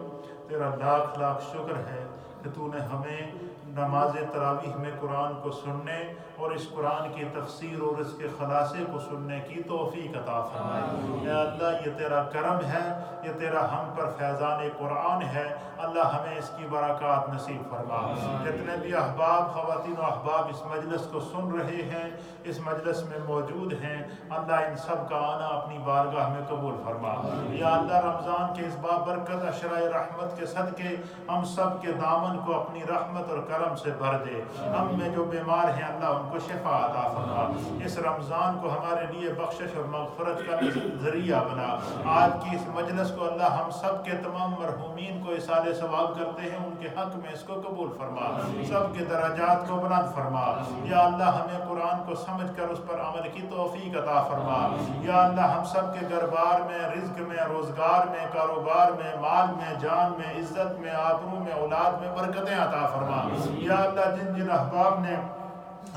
تیرا لاکھ لاکھ شکر ہے کہ تو نے ہمیں نماز تراویح میں قرآن کو سننے اور اس قرآن کی تفسیر اور اس کے خلاصے کو سننے کی توفیق عطا فرمائی۔ اے اللہ یہ تیرا کرم ہے، یہ تیرا ہم پر فیضان قرآن ہے، اللہ ہمیں اس کی برکات نصیب فرما۔ جتنے بھی احباب، خواتین و احباب اس مجلس کو سن رہے ہیں، اس مجلس میں موجود ہیں، اللہ ان سب کا آنا اپنی بارگاہ میں قبول فرما۔ یا اللہ رمضان کے اس بابرکت عشرہ رحمت کے صدقے ہم سب کے دامن کو اپنی رحمت اور کرم سے بھر دے۔ ہم میں جو بیمار ہیں اللہ ان کو شفا عطا فرما۔ اس رمضان کو ہمارے لیے بخشش اور مغفرت کا ذریعہ بنا۔ آج کی اس مجلس کو اللہ ہم سب کے تمام مرحومین کو اصالِ ثواب کرتے ہیں، ان کے حق میں اس کو قبول فرما، سب کے درجات کو بلند فرما۔ یا اللہ ہمیں قرآن کو سمجھ کر اس پر عمل کی توفیق عطا فرما۔ یا اللہ ہم سب کے گھر بار میں، رزق میں، روزگار میں، کاروبار میں، مال میں، جان میں، عزت میں، آبرو میں، اولاد میں برکتیں عطا فرما۔ یا اللہ جن جن احباب نے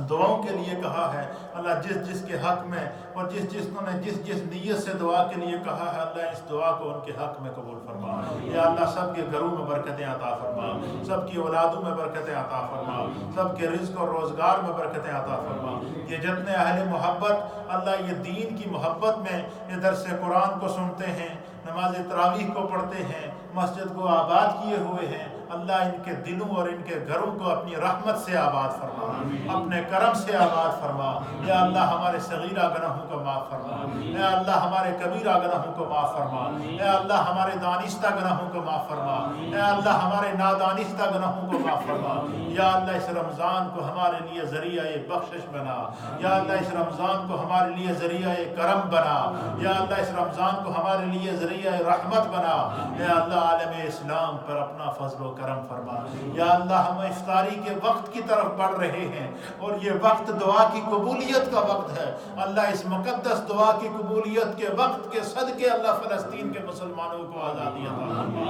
دعاؤں کے لیے کہا ہے، اللہ جس جس کے حق میں اور جس جس نیت سے دعا کے لیے کہا ہے، اللہ اس دعا کو ان کے حق میں قبول فرما۔ یا اللہ سب کے گھروں میں برکتیں عطا فرما، سب کی اولادوں میں برکتیں عطا فرما، سب کے رزق اور روزگار میں برکتیں عطا فرما۔ یہ جتنے اہل محبت اللہ یہ دین کی محبت میں یہ درس قرآن کو سنتے ہیں، نماز تراویح کو پڑھتے ہیں، مسجد کو آباد کیے ہوئے ہیں، اللہ ان کے دلوں اور ان کے گھروں کو اپنی رحمت سے آباد فرما، اپنے کرم سے آباد فرما۔ یا اللہ ہمارے صغیرہ گناہوں کو معاف فرما، اے اللہ ہمارے کبیرہ گناہوں کو معاف فرما، اے اللہ ہمارے دانستہ گناہوں کو معاف فرما، اے اللہ ہمارے نادانستہ گناہوں کو معاف فرما۔ یا اللہ اس رمضان کو ہمارے لیے ذریعہ بخشش بنا، یا اللہ اس رمضان کو ہمارے لیے ذریعہ کرم بنا، یا اللہ اس رمضان کو ہمارے لیے ذریعہ رحمت بنا۔ اے اللہ عالم اسلام پر اپنا فضل و کرم فرما۔ یا اللہ ہم افطاری کے وقت کی طرف بڑھ رہے ہیں اور یہ وقت دعا کی قبولیت کا وقت ہے، اللہ اس مقدس دعا کی قبولیت کے وقت کے صدقے اللہ فلسطین کے مسلمانوں کو آزادی عطا فرما،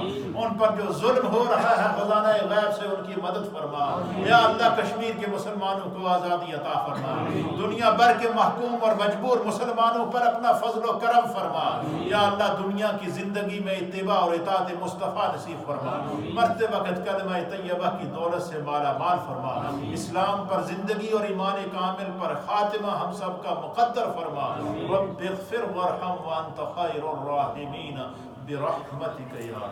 ان پر جو ظلم ہو رہا ہے خزانہ غیب سے ان کی مدد فرما۔ یا اللہ کشمیر کے مسلمانوں کو آزادی عطا فرما، دنیا بھر کے محکوم اور مجبور مسلمانوں پر اپنا فضل و کرم فرما۔ یا اللہ دنیا کی زندگی میں اتباع اور اطاعت مصطفیٰ نصیب فرما، مرتے وقت کلمہ طیبہ کی دولت سے مالا مال فرما، اسلام پر زندگی اور ایمان کامل پر خاتمہ ہم سب کا مقدر فرما۔ رب اغفر وارحم وانت خیر الراحمین برحمتک یا